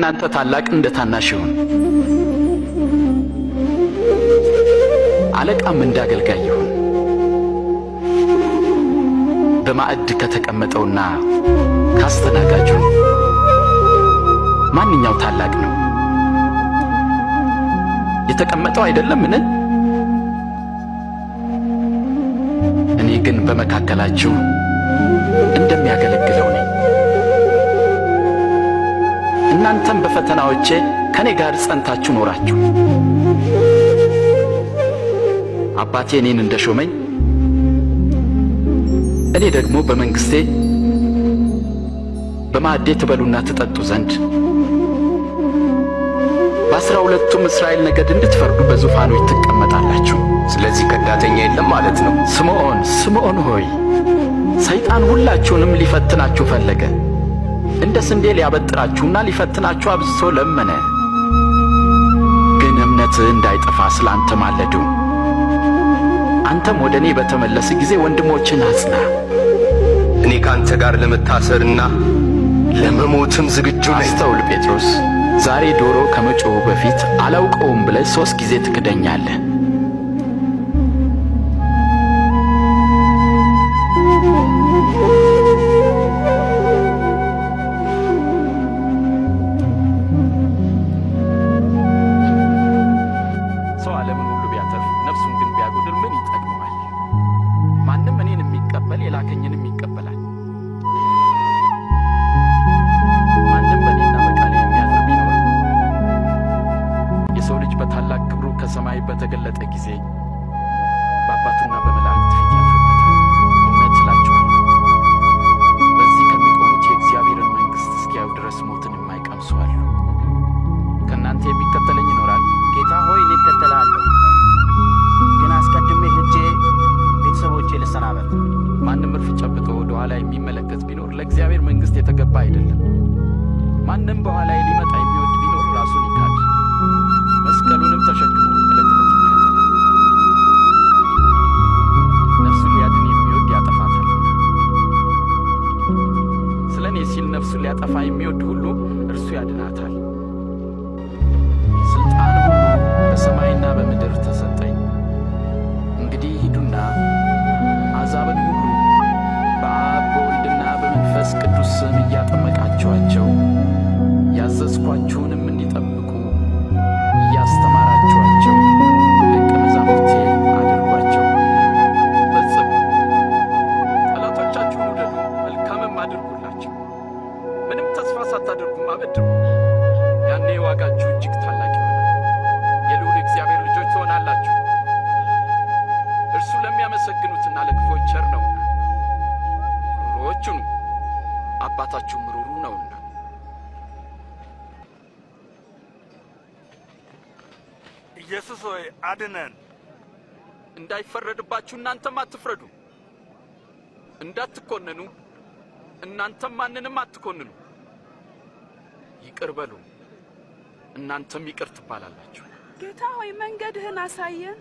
እናንተ ታላቅ እንደ ታናሽ ይሁን፣ አለቃም እንደ አገልጋይ ይሁን። በማዕድ ከተቀመጠውና ካስተናጋጁ ማንኛው ታላቅ ነው? የተቀመጠው አይደለምን? እኔ ግን በመካከላችሁ እንደሚያገለግለው ነኝ። እናንተም በፈተናዎቼ ከኔ ጋር ጸንታችሁ ኖራችሁ አባቴ እኔን እንደሾመኝ እኔ ደግሞ በመንግስቴ በማዕዴ ትበሉና ትጠጡ ዘንድ በ12ቱም እስራኤል ነገድ እንድትፈርዱ በዙፋኖች ትቀመጣላችሁ። ስለዚህ ከዳተኛ የለም ማለት ነው። ስምዖን ሆይ ሰይጣን ሁላችሁንም ሊፈትናችሁ ፈለገ፣ እንደ ስንዴ ሊያበጥራችሁና ሊፈትናችሁ አብዝቶ ለመነ። ግን እምነትህ እንዳይጠፋ ስላንተ ማለዱ። አንተም ወደ እኔ በተመለስ ጊዜ ወንድሞችን አጽና። እኔ ካንተ ጋር ለመታሰርና ለመሞትም ዝግጁ ነኝ። አስተውል ጴጥሮስ፣ ዛሬ ዶሮ ከመጮሁ በፊት አላውቀውም ብለህ 3 ጊዜ ትክደኛለህ። ሰው ዓለምን ሁሉ ቢያተርፍ ነፍሱን ግን ቢያጎድል ምን ይጠቅመዋል? ማንም እኔን የሚቀበል የላከኝንም ይቀበላል። ማንም በእኔና በቃሌ የሚያፍር ቢኖር የሰው ልጅ በታላቅ ክብሩ ከሰማይ በተገለጠ ጊዜ በአባቱና በመላእክት ፊት ያፍርበታል። እውነት እላችኋለሁ በዚህ ከሚቆሙት የእግዚአብሔርን መንግሥት እስኪያዩ ድረስ ሞትን የማይቀምሱ አሉ። ከእናንተ የሚከተለኝ ይኖራል። ጌታ ሆይ እኔ እከተልሃለሁ፣ ግን አስቀድሜ ሄጄ ቤተሰቦቼ ልሰናበት። ማንም እርፍ ጨብጦ ወደ ኋላ የሚመለከት ቢኖር ለእግዚአብሔር መንግሥት የተገባ አይደለም። ማንም በኋላ ሊመጣ የሚወድ ቢኖር ራሱን ይካድ፣ መስቀሉንም ተሸክሞ ዕለት ዕለት ይከተል። ነፍሱን ሊያድን የሚወድ ያጠፋታልና፣ ስለ እኔ ሲል ነፍሱን ሊያጠፋ የሚወድ ሁሉ እርሱ ያድናታል። ሥልጣን ሁሉ በሰማይና በምድር ተሰጠኝ። እንግዲህ ሂዱና አሕዛብን ሁሉ በአብ በወልድና በመንፈስ ቅዱስ ስም እያጠመቃችኋቸው ያዘዝኳችሁንም እንዲጠብቁ እያስተማራችኋቸው ደቀ መዛሙርቴ አድርጓቸው። ፈጽሙ። ጠላቶቻችሁን ውደዱ፣ መልካምም አድርጉላቸው፣ ምንም ተስፋ ሳታደርጉም አበድሩ። ያኔ ዋጋችሁ እጅግ ታላቅ ይሆናል፣ የልዑል እግዚአብሔር ልጆች ትሆናላችሁ። እርሱ ለሚያመሰግኑትና ለክፎች ቸር ነውና፣ ሩሩዎች ሁኑ፣ አባታችሁም ሩሩ ነውና። ኢየሱስ ሆይ አድነን። እንዳይፈረድባችሁ እናንተም አትፍረዱ፣ እንዳትኮነኑ እናንተም ማንንም አትኮንኑ። ይቅር በሉ እናንተም ይቅር ትባላላችሁ። ጌታ ሆይ መንገድህን አሳየን።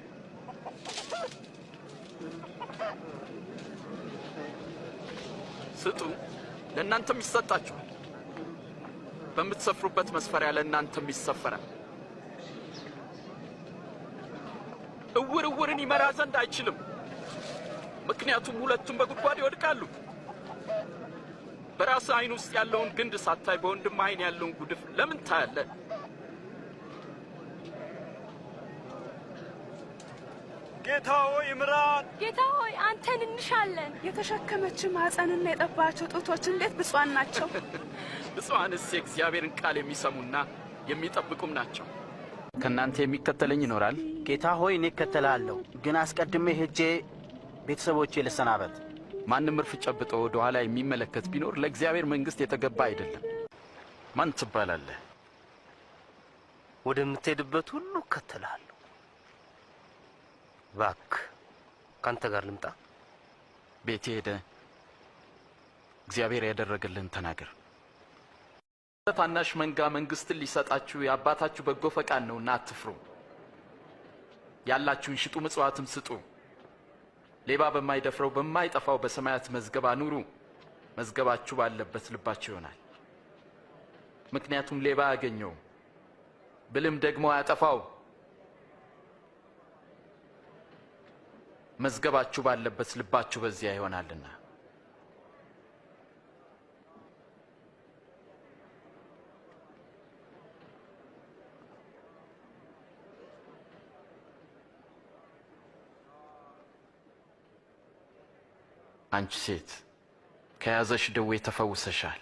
ስጡ፣ ለእናንተም ይሰጣችኋል። በምትሰፍሩበት መስፈሪያ ለእናንተም ይሰፈራል። እውር እውርን ይመራ ዘንድ አይችልም፣ ምክንያቱም ሁለቱም በጉድጓድ ይወድቃሉ። በራስህ ዓይን ውስጥ ያለውን ግንድ ሳታይ በወንድምህ ዓይን ያለውን ጉድፍ ለምን ታያለህ? ጌታ ሆይ ምራን። ጌታ ሆይ አንተን እንሻለን። የተሸከመች ማኅፀንና የጠባቸው ጡቶች እንዴት ብፁዓን ናቸው! ብፁዓንስ የእግዚአብሔርን ቃል የሚሰሙና የሚጠብቁም ናቸው። ከእናንተ የሚከተለኝ ይኖራል። ጌታ ሆይ እኔ እከተልሃለሁ፣ ግን አስቀድሜ ሄጄ ቤተሰቦቼ ልሰናበት። ማንም እርፍ ጨብጦ ወደ ኋላ የሚመለከት ቢኖር ለእግዚአብሔር መንግሥት የተገባ አይደለም። ማን ትባላለህ? ወደምትሄድበት ሁሉ እከተልሃለሁ። እባክህ ካንተ ጋር ልምጣ። ቤቴ ሄደ እግዚአብሔር ያደረገልህን ተናገር። ታናሽ መንጋ መንግሥትን ሊሰጣችሁ የአባታችሁ በጎ ፈቃድ ነውና አትፍሩ። ያላችሁን ሽጡ፣ ምጽዋትም ስጡ። ሌባ በማይደፍረው በማይጠፋው በሰማያት መዝገብ አኑሩ። መዝገባችሁ ባለበት ልባችሁ ይሆናል። ምክንያቱም ሌባ አያገኘው ብልም ደግሞ አያጠፋው። መዝገባችሁ ባለበት ልባችሁ በዚያ ይሆናልና። አንቺ ሴት ከያዘሽ ደዌ ተፈውሰሻል።